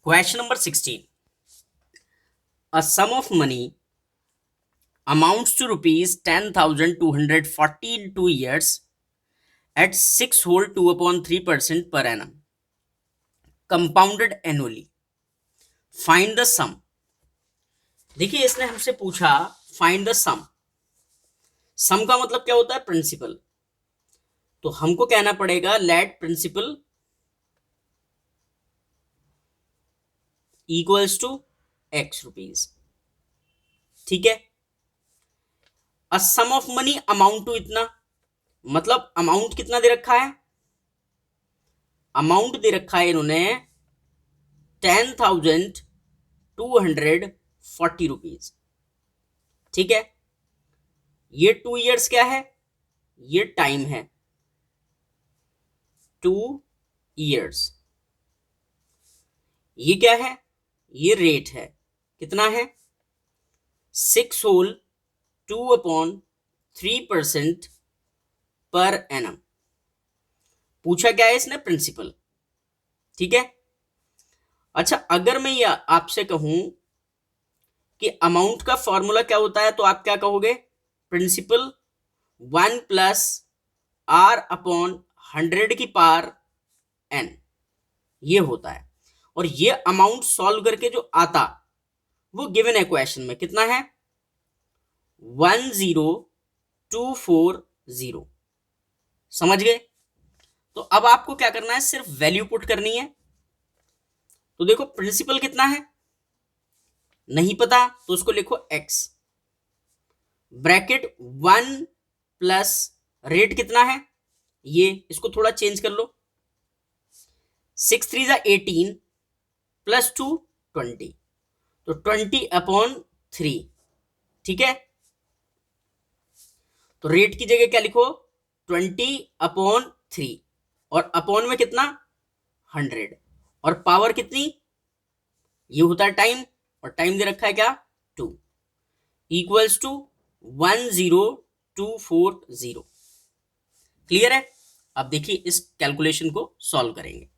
Question number 16. A sum of money amounts to rupees 10,240 in 2 years at 6 whole 2 upon 3% per annum, compounded annually. Find the sum. देखिए इसने हमसे पूछा find the सम का मतलब क्या होता है? प्रिंसिपल। तो हमको कहना पड़ेगा let principal equals to X rupees. ठीक है। A sum of money amount to इतना, मतलब अमाउंट कितना दे रखा है? अमाउंट दे रखा है इन्होंने 10,240 ठीक है। ये 2 years क्या है? ये टाइम है 2 years। ये क्या है? ये रेट है। कितना है? 6 whole 2 upon 3% पर एनम। पूछा क्या है इसने? प्रिंसिपल। ठीक है। अच्छा, अगर मैं ये आपसे कहूं कि अमाउंट का फॉर्मूला क्या होता है, तो आप क्या कहोगे? प्रिंसिपल 1 प्लस आर अपॉन 100 की पावर एन, ये होता है। और ये अमाउंट सॉल्व करके जो आता वो गिवन है क्वेश्चन में, कितना है? 10240। समझ गए? तो अब आपको क्या करना है? सिर्फ वैल्यू पुट करनी है। तो देखो प्रिंसिपल कितना है नहीं पता, तो उसको लिखो x ब्रैकेट 1 प्लस रेट कितना है, ये इसको थोड़ा चेंज कर लो। 6 3 जा 18 प्लस 2 20, तो 20 अपॉन 3। ठीक है। तो रेट की जगह क्या लिखो? 20 अपॉन 3, और अपॉन में कितना? 100, और पावर कितनी? ये होता है टाइम, और टाइम दे रखा है क्या? 2 इक्वल्स टू 10240। क्लियर है? अब देखिए इस कैलकुलेशन को सॉल्व करेंगे।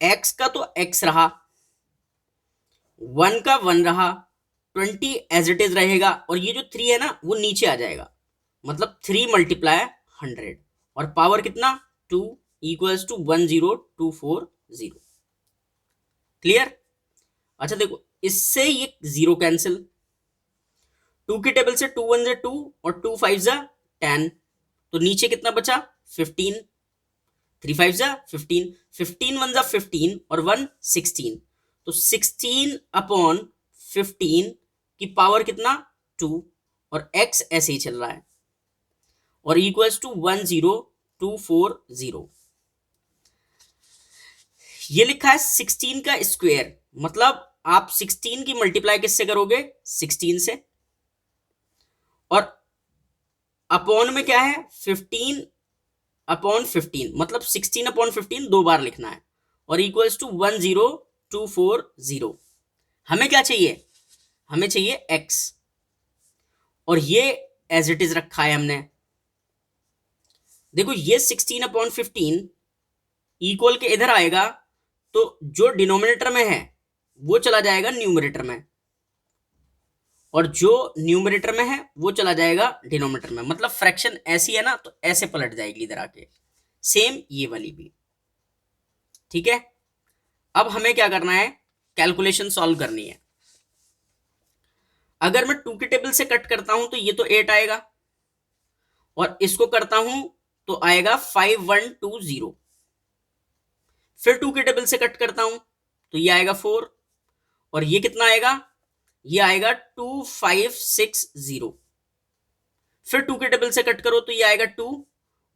x का तो x रहा, 1 का 1 रहा, 20 एज इट इज रहेगा, और ये जो 3 है ना वो नीचे आ जाएगा, मतलब 3 मल्टीप्लाई 100, और पावर कितना? 2 इक्वल्स टू 10240। क्लियर? अच्छा देखो, इससे ये जीरो कैंसिल, 2 की टेबल से 2 1 जा 2 और 2 5 जा 10, तो नीचे कितना बचा? 15, 3 5 जा 15, 15 1 जा 15 और 1 16, तो 16 अपॉन 15 की पावर कितना? 2, और x ऐसे ही चल रहा है, और इक्वल्स टू 10240। ये लिखा है 16 का स्क्वायर, मतलब आप 16 की मल्टीप्लाई किससे करोगे? 16 से। और अपॉन में क्या है? 15 अपॉन 15, मतलब 16 अपॉन 15 दो बार लिखना है, और इक्वल्स टू 10240। हमें क्या चाहिए? हमें चाहिए x, और ये एज इट इज रखा है हमने। देखो ये 16 अपॉन 15 इक्वल के इधर आएगा, तो जो डिनोमिनेटर में है वो चला जाएगा न्यूमरेटर में, और जो न्यूमरेटर में है वो चला जाएगा डिनोमिनेटर में, मतलब फ्रैक्शन ऐसी है ना तो ऐसे पलट जाएगी इधर आके। सेम ये वाली भी। ठीक है। अब हमें क्या करना है? कैलकुलेशन सॉल्व करनी है। अगर मैं 2 की टेबल से कट करता हूं तो ये तो 8 आएगा, और इसको करता हूं तो आएगा 5120। फिर 2 की टेबल से कट करता हूं तो ये आएगा 4, और ये कितना आएगा? ये आएगा 2560। फिर 2 के टेबल से कट करो तो ये आएगा 2,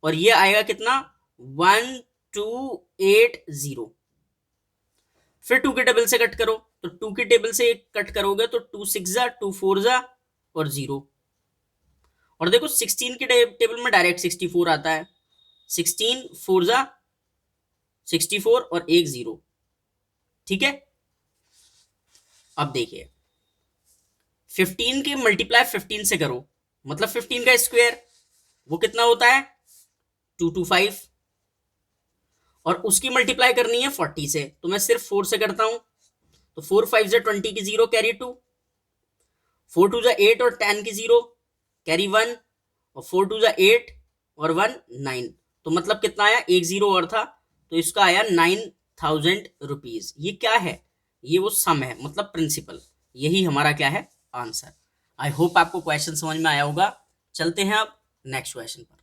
और ये आएगा कितना? 1280। फिर 2 के टेबल से कट करो, तो 2 की टेबल से कट करोगे तो 2 6 जा 2 4 जा और 0, और देखो 16 की टेबल में डायरेक्ट 64 आता है, 16 4 जा 64 और एक 0। ठीक है। अब देखिए 15 के मल्टीप्लाई 15 से करो, मतलब 15 का स्क्वायर, वो कितना होता है? 225, और उसकी मल्टीप्लाई करनी है 40 से, तो मैं सिर्फ 4 से करता हूं। तो 4 5 जा 20 की 0 कैरी 2, 4 2 जा 8 और 10 की 0 कैरी 1, और 4 2 जा 8 और 1 9। तो मतलब कितना आया, एक जीरो और था, तो इसका आया 9000 रुपीज। ये क्या है, ये वो सम है, मतलब प्रिंसिपल। यही हमारा क्या है, आंसर। आई होप आपको क्वेश्चन समझ में आया होगा। चलते हैं अब नेक्स्ट क्वेश्चन पर।